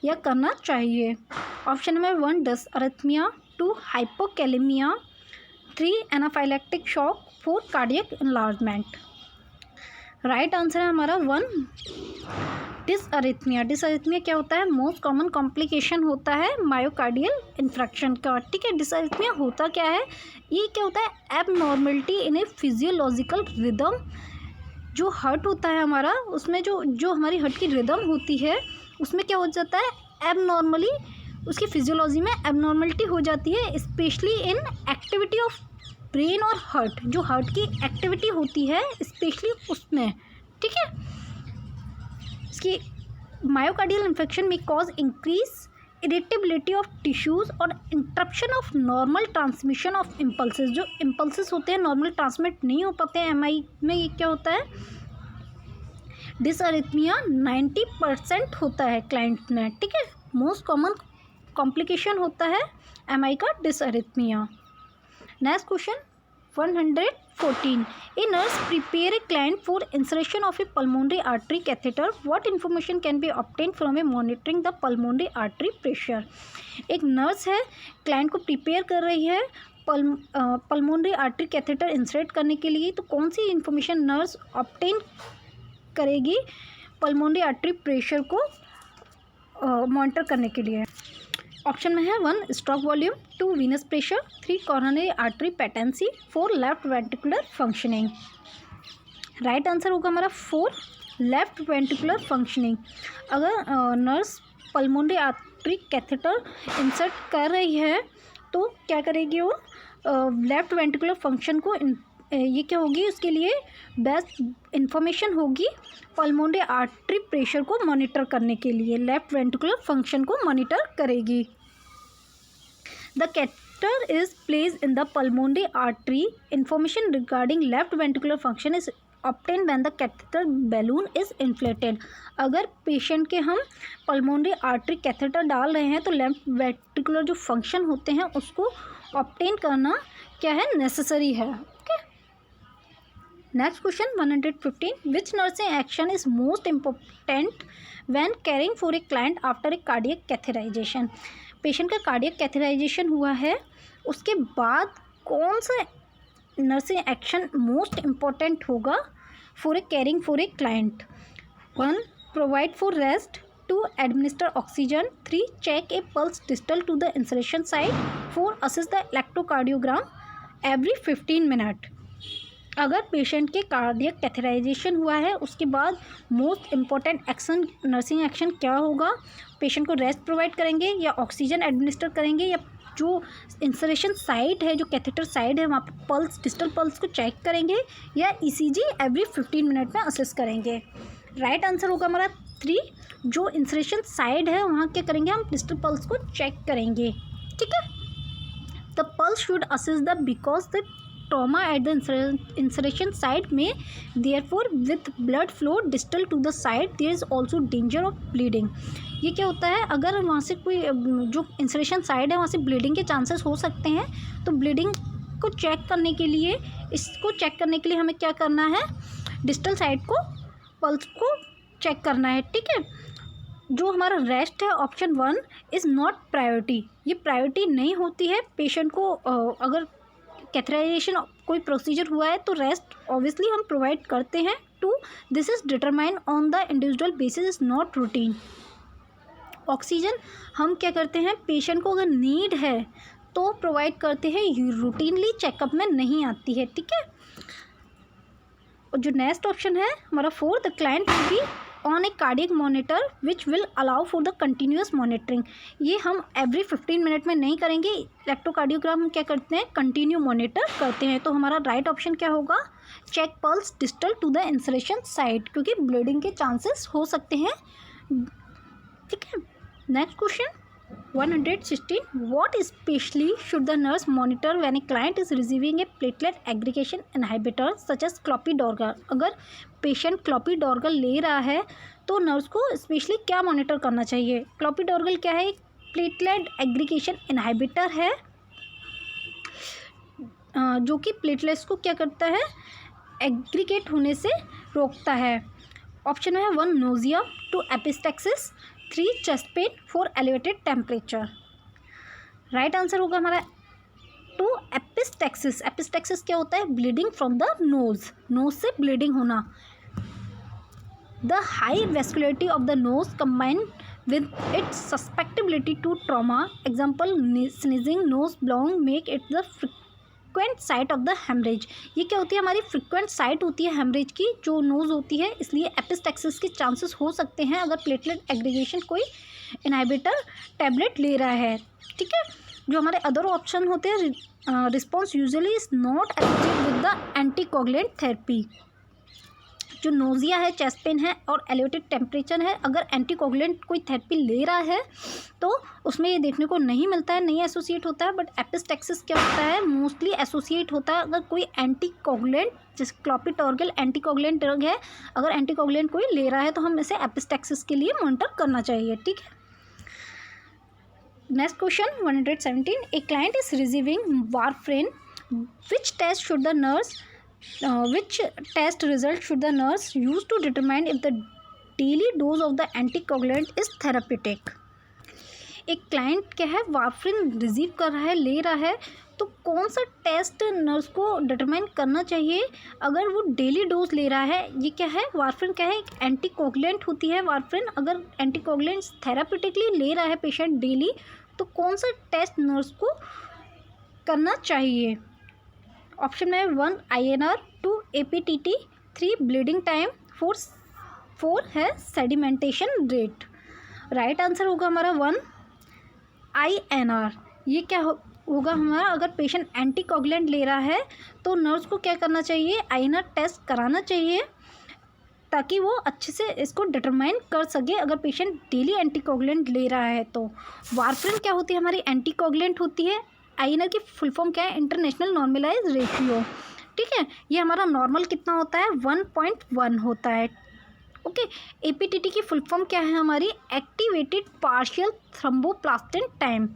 A: या करना चाहिए। Option number 1 डिसअरिथमिया, 2 hypokalemia, 3 anaphylactic shock, 4 cardiac enlargement. Right answer है हमारा 1 डिसअरिथमिया। डिसअरिथमिया क्या होता है मोस्ट कॉमन कॉम्प्लिकेशन होता है मायोकार्डियल इन्फ्रैक्शन का। ठीक है, डिसअरिथमिया होता क्या है, ये क्या होता है एबनॉर्मलिटी इन ए फिजियोलॉजिकल रिदम। जो हार्ट होता है हमारा उसमें जो हमारी हार्ट की रिदम होती है उसमें क्या हो जाता है एबनॉर्मली, उसकी फिजियोलॉजी में एबनॉर्मलिटी हो जाती है, specially in activity of brain और हार्ट। जो हार्ट की एक्टिविटी होती है स्पेशली उसमें। ठीक है, इसकी मायोकार्डियल इन्फेक्शन में cause increase irritability of tissues और interruption of normal transmission of impulses. जो इम्पल्सेस होते हैं नॉर्मल ट्रांसमिट नहीं हो पाते हैं एमआई में, ये क्या होता है डिसअरिथमिया 90% होता है क्लाइंट में। ठीक है, मोस्ट कॉमन कॉम्प्लिकेशन होता है एमआई का dysrhythmia. Next question 14. A nurse prepare a client for insertion of a pulmonary artery catheter. What information can be obtained from a monitoring the pulmonary artery pressure? एक नर्स है, क्लाइंट को प्रिपेयर कर रही है पल्मोनरी आर्टरी कैथेटर इंसर्ट करने के लिए, तो कौन सी इन्फॉर्मेशन नर्स ऑब्टेन करेगी पल्मोनरी आर्टरी प्रेशर को मॉनिटर करने के लिए? ऑप्शन में है 1 stroke volume, 2 Venus pressure, 3 coronary artery patency, 4 left ventricular functioning. Right answer होगा हमारा 4 लेफ्ट वेंट्रिकुलर फंक्शनिंग। अगर nurse pulmonary artery catheter insert कर रही है तो क्या करेगी वो, लेफ्ट वेंट्रिकुलर फंक्शन को ये क्या होगी, उसके लिए बेस्ट इंफॉर्मेशन होगी पल्मोनरी आर्टरी प्रेशर को मॉनिटर करने के लिए, लेफ्ट वेंट्रिकुलर फंक्शन को मॉनिटर करेगी। The catheter is placed in the pulmonary artery, information regarding left ventricular function is obtain when the catheter balloon is inflated. अगर पेशेंट के हम पल्मोनरी आर्टरी कैथेटर डाल रहे हैं तो लेफ्ट वेंट्रिकुलर जो फंक्शन होते हैं उसको ऑब्टेन करना क्या है, नेसेसरी है। Okay, next question 115, which nursing action is most important when caring for a client after a cardiac catheterization? Patient का कार्डियक कैथेराइजेशन हुआ है, उसके बाद कौन सा नर्सिंग एक्शन मोस्ट इम्पॉर्टेंट होगा for a caring for a client? 1 provide for rest, 2 administer oxygen, 3 check a pulse distal to the insertion site, 4 assist the electrocardiogram every 15 minute. अगर पेशेंट के कार्डियक कैथेराइजेशन हुआ है उसके बाद most important action, nursing action क्या होगा? पेशेंट को रेस्ट प्रोवाइड करेंगे या ऑक्सीजन एडमिनिस्टर करेंगे, या जो इंसरेशन साइट है, जो कैथेटर साइट है वहाँ पर पल्स, डिस्टल पल्स को चेक करेंगे, या ईसीजी एवरी 15 मिनट में असेस करेंगे। राइट आंसर होगा हमारा 3, जो इंसरेशन साइड है वहाँ क्या करेंगे, हम डिस्टल पल्स को चेक करेंगे। ठीक है, the pulse should assess the because the trauma at the insertion site may therefore with blood flow distal to the site there is also danger of bleeding। ये क्या होता है, अगर वहाँ से कोई जो इंसरेशन साइड है वहाँ से ब्लीडिंग के चांसेस हो सकते हैं, तो ब्लीडिंग को चेक करने के लिए, इसको चेक करने के लिए हमें क्या करना है, डिस्टल साइड को, पल्स को चेक करना है। ठीक है, जो हमारा रेस्ट है ऑप्शन 1 इज़ नॉट प्रायोरिटी, ये प्रायोरिटी नहीं होती है। पेशेंट को अगर कैथेराइजेशन कोई प्रोसीजर हुआ है तो रेस्ट ऑब्वियसली हम प्रोवाइड करते हैं। 2 this is determined on the individual basis, is not routine. Oxygen हम क्या करते हैं, पेशेंट को अगर नीड है तो प्रोवाइड करते हैं, रूटीनली चेकअप में नहीं आती है। ठीक है, और जो नेक्स्ट ऑप्शन है हमारा 4, the client will be on A cardiac monitor which will allow for the continuous monitoring. ये हम एवरी 15 मिनट में नहीं करेंगे, इलेक्ट्रोकार्डियोग्राम हम क्या करते हैं, कंटिन्यू मॉनिटर करते हैं। तो हमारा राइट ऑप्शन क्या होगा, check pulse distal to the insertion site, क्योंकि ब्लीडिंग के चांसेस हो सकते हैं। ठीक है, next question 116, what especially should the nurse monitor when a client is receiving a platelet aggregation inhibitor such as clopidogrel? अगर पेशेंट क्लोपिडोग्रेल ले रहा है तो नर्स को स्पेशली क्या मॉनिटर करना चाहिए? क्लोपिडोग्रेल क्या है, एक प्लेटलेट एग्रीगेशन इनहिबिटर है जो कि प्लेटलेट्स को क्या करता है, एग्रीगेट होने से रोकता है। ऑप्शन है 1 nausea, 2 epistaxis, 3 chest pain, 4 elevated temperature. Right answer होगा हमारा 2 एपिस्टेक्सिस। एपिस्टेक्सिस क्या होता है, bleeding from the nose, nose से ब्लीडिंग होना। The high vascularity of the nose combine with its susceptibility to trauma, example sneezing, nose blowing make it the frequent site of the hemorrhage. ये क्या होती है, हमारी फ्रिक्वेंट साइट होती है हेमरेज की, जो नोज़ होती है, इसलिए एपिस्टेक्सिस के चांसेस हो सकते हैं अगर प्लेटलेट एग्रीगेशन कोई इनहिबिटर टैबलेट ले रहा है। ठीक है, जो हमारे अदर ऑप्शन होते हैं, response usually is not associated with the anticoagulant therapy. जो नोजिया है, चेस्ट पेन है और एलिवेटेड टेम्परेचर है, अगर एंटीकोगुलेंट कोई थेरेपी ले रहा है तो उसमें ये देखने को नहीं मिलता है, नहीं एसोसिएट होता है। बट एपिस्टेक्सिस क्या होता है, मोस्टली एसोसिएट होता है अगर कोई एंटीकोगुलेंट, जैसे क्लोपिडोग्रेल एंटीकोगुलेंट ड्रग है, अगर एंटीकोगुलेंट कोई ले रहा है तो हम इसे एपिस्टेक्सिस के लिए मॉनिटर करना चाहिए। ठीक है, next question 117, a client is receiving warfarin, which test should the nurse which test result should the nurse use to determine if the daily dose of the anticoagulant is therapeutic. एक क्लाइंट क्या है, वारफरिन रिसीव कर रहा है, ले रहा है, तो कौन सा टेस्ट नर्स को डिटरमाइन करना चाहिए अगर वो डेली डोज ले रहा है। ये क्या है, वारफरिन क्या है, एक एंटीकोगुलेंट होती है वारफरिन। अगर एंटीकोगुलेंट थेरापेटिकली ले रहा है पेशेंट डेली, तो कौन सा टेस्ट नर्स को करना चाहिए। ऑप्शन में 1 INR, 2 APTT, 3 ब्लीडिंग टाइम, 4 है सेडिमेंटेशन रेट। राइट आंसर होगा हमारा 1 INR। ये क्या होगा हमारा, अगर पेशेंट एंटीकोगुलेंट ले रहा है तो नर्स को क्या करना चाहिए, INR टेस्ट कराना चाहिए ताकि वो अच्छे से इसको डिटरमाइन कर सके अगर पेशेंट डेली एंटीकोगुलेंट ले रहा है तो। वारफरिन क्या होती है, हमारी एंटीकोगुलेंट होती है। INR की फुल फॉर्म क्या है, इंटरनेशनल नॉर्मलाइज रेशियो। ठीक है, ये हमारा नॉर्मल कितना होता है, 1.1 होता है। ओके, APTT की फुल फॉर्म क्या है हमारी, activated partial thromboplastin time.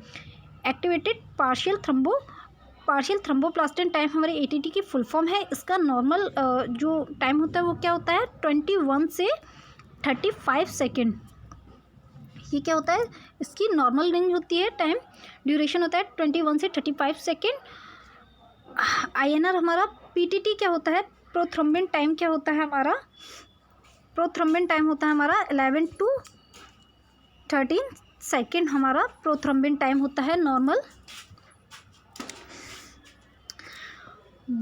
A: Activated partial thromboplastin time हमारे ATT की फुल फॉर्म है। इसका नॉर्मल जो टाइम होता है वो क्या होता है, 21 से 35 सेकेंड। ये क्या होता है, इसकी नॉर्मल रेंज होती है, टाइम ड्यूरेशन होता है 21 से 35 सेकेंड। INR हमारा। PTT क्या होता है, प्रोथ्रोम्बिन टाइम क्या होता है हमारा, प्रोथ्रोम्बिन टाइम होता है हमारा 11 to 13 सेकेंड हमारा प्रोथ्रोम्बिन टाइम होता है नॉर्मल।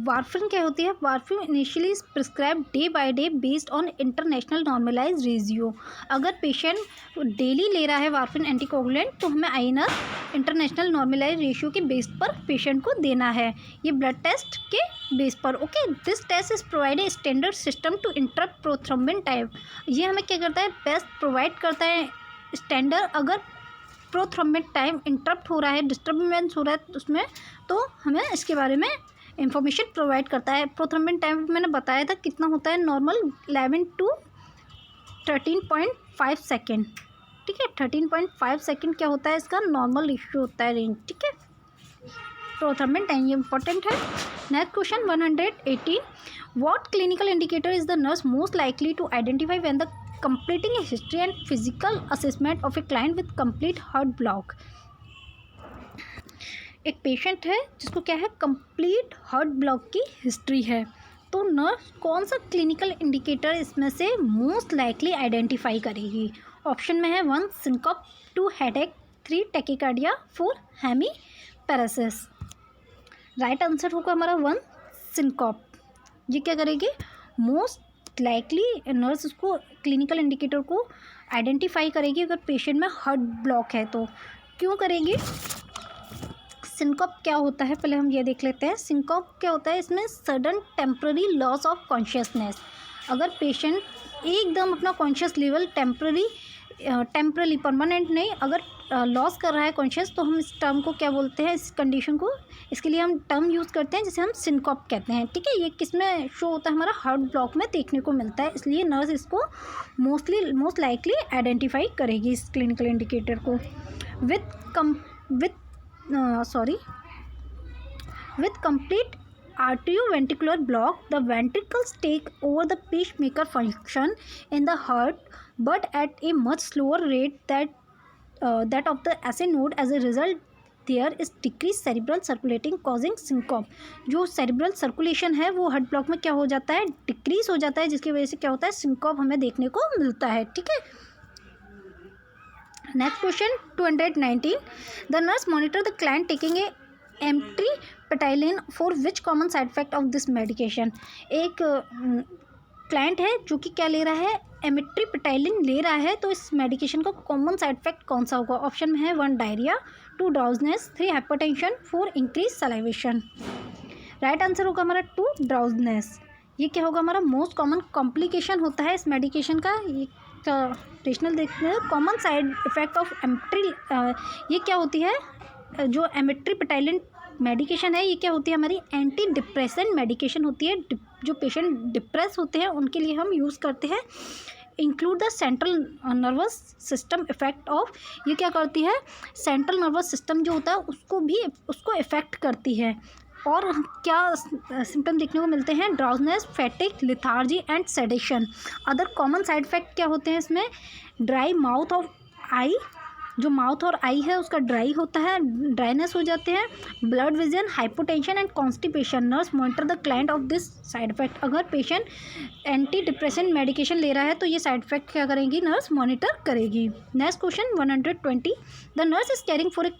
A: वारफरिन क्या होती है, warfarin initially prescribe day by day based on international normalize ratio. अगर पेशेंट डेली ले रहा है वारफरिन एंटीकोगुलेंट तो हमें INR इंटरनेशनल नॉर्मलाइज रेशियो के बेस पर पेशेंट को देना है, ये ब्लड टेस्ट के बेस पर। Okay, this test is provide a standard system to interpret prothrombin type. ये हमें क्या करता है, बेस्ट प्रोवाइड करता है स्टैंडर्ड। अगर प्रोथ्रोम्बिन टाइम इंटरप्ट हो रहा है, डिस्टर्बेंस हो रहा है उसमें, तो हमें इसके बारे में इंफॉर्मेशन प्रोवाइड करता है। प्रोथ्रोम्बिन टाइम मैंने बताया था कितना होता है, नॉर्मल 11 to 13.5 सेकेंड। ठीक है, 13.5 सेकेंड क्या होता है, इसका नॉर्मल रेशियो होता है रेंज। ठीक है, प्रोथ्रोम्बिन टाइम ये इंपॉर्टेंट है। Next question 118, what clinical indicator is the nurse most likely to identify when the completing a history and physical assessment of a client with complete heart block. एक पेशेंट है जिसको क्या है, कंप्लीट हार्ट ब्लॉक की हिस्ट्री है, तो नर्स कौन सा क्लिनिकल इंडिकेटर इसमें से मोस्ट लाइकली आइडेंटिफाई करेगी। ऑप्शन में है 1 syncope, 2 headache, 3 tachycardia, 4 हेमीपैरेसिस। Right answer होगा हमारा 1 सिनकॉप। ये क्या करेगी, मोस्ट लाइकली नर्स उसको क्लिनिकल इंडिकेटर को आइडेंटिफाई करेगी अगर पेशेंट में हार्ट ब्लॉक है तो। क्यों करेगी, सिनकॉप क्या होता है पहले हम ये देख लेते हैं। सिनकॉप क्या होता है, इसमें sudden temporary loss of consciousness. अगर पेशेंट एकदम अपना कॉन्शियस लेवल टेम्पररी परमानेंट नहीं, अगर लॉस कर रहा है कॉन्शियस, तो हम इस टर्म को क्या बोलते हैं, इस कंडीशन को, इसके लिए हम टर्म यूज़ करते हैं जिसे हम सिनकॉप कहते हैं। ठीक है, ये किस में शो होता है, हमारा हार्ट ब्लॉक में देखने को मिलता है, इसलिए नर्स इसको मोस्ट लाइकली आइडेंटिफाई करेगी इस क्लिनिकल इंडिकेटर को। With complete arterioventricular block, the ventricles take over the pacemaker function in the heart, but at a much slower rate that of the SA node. As a result, there is decreased cerebral circulating causing syncope. जो cerebral circulation है वो हार्ट ब्लॉक में क्या हो जाता है, डिक्रीज हो जाता है, जिसकी वजह से क्या होता है, सिंकॉप हमें देखने को मिलता है। ठीक है, next question 219, the nurse monitor the client taking a amitriptyline for which common side effect of this medication. एक क्लाइंट है जो कि क्या ले रहा है, एमिट्रीपेटाइलिन ले रहा है, तो इस मेडिकेशन का कॉमन साइड इफेक्ट कौन सा होगा। ऑप्शन में है 1 diarrhoea, 2 ड्राउजनेस, 3 hypertension, 4 increase salivation. Right answer होगा हमारा 2 ड्राउजनेस। ये क्या होगा, हमारा मोस्ट कॉमन कॉम्प्लिकेशन होता है इस मेडिकेशन का। रेशनल देखते हैं, कॉमन साइड इफेक्ट ऑफ ये क्या होती है, जो एमिट्रीपेटाइलिन मेडिकेशन है, ये क्या होती है, हमारी एंटी डिप्रेसेंट मेडिकेशन होती है। जो पेशेंट डिप्रेस होते हैं उनके लिए हम यूज़ करते हैं। Include the central nervous system effect of, ये क्या करती है, सेंट्रल नर्वस सिस्टम जो होता है उसको इफेक्ट करती है। और क्या सिम्टम देखने को मिलते हैं? Drowsiness, fatigue, lethargy and sedation. Other common side effect क्या होते हैं इसमें? ड्राई माउथ ऑफ आई, जो माउथ और आई है उसका ड्राई होता है, ड्राइनेस हो जाते हैं, blood vision, hypotension and constipation. Nurse monitor the client of this side effect. अगर पेशेंट एंटी डिप्रेसेंट मेडिकेशन ले रहा है तो ये साइड इफेक्ट क्या करेगी? नर्स मॉनिटर करेगी। Next question 120, the nurse is caring for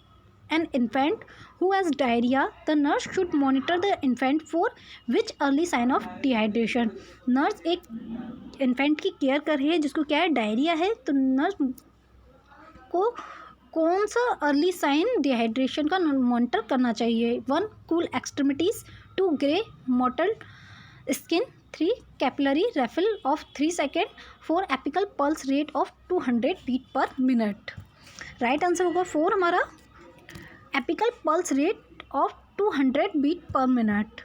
A: an infant who has diarrhea. The nurse should monitor the infant for which early sign of dehydration. Nurse एक इन्फेंट की केयर कर रही है जिसको क्या है? डायरिया है। तो नर्स को कौन सा अर्ली साइन डिहाइड्रेशन का मॉनिटर करना चाहिए? 1 cool extremities, 2 grey mottled skin, 3 capillary refill of 3 second, 4 apical pulse rate of 200 beat per minute. Right answer होगा 4 हमारा, apical pulse rate of 200 beat per minute.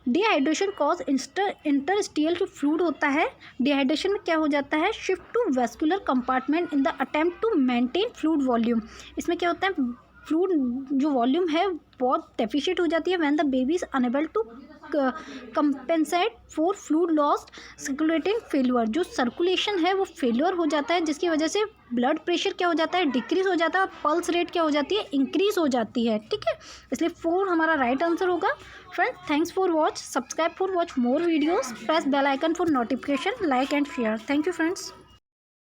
A: Dehydration cause interstitial जो फ्लूइड होता है, डिहाइड्रेशन में क्या हो जाता है? Shift to vascular compartment in the attempt to maintain fluid volume. इसमें क्या होता है? फ्लूइड जो वॉल्यूम है बहुत डेफिशिएंट हो जाती है when the baby is unable to compensate for fluid loss, circulating failure. जो सर्कुलेशन है वो फेल्यूर हो जाता है जिसकी वजह से ब्लड प्रेशर क्या हो जाता है? डिक्रीज हो जाता है, और पल्स रेट क्या हो जाती है? इंक्रीज हो जाती है। ठीक है, इसलिए 4 हमारा राइट आंसर होगा। Friends, thanks for watch, subscribe for watch more videos, press bell icon for notification, like and share. Thank you friends.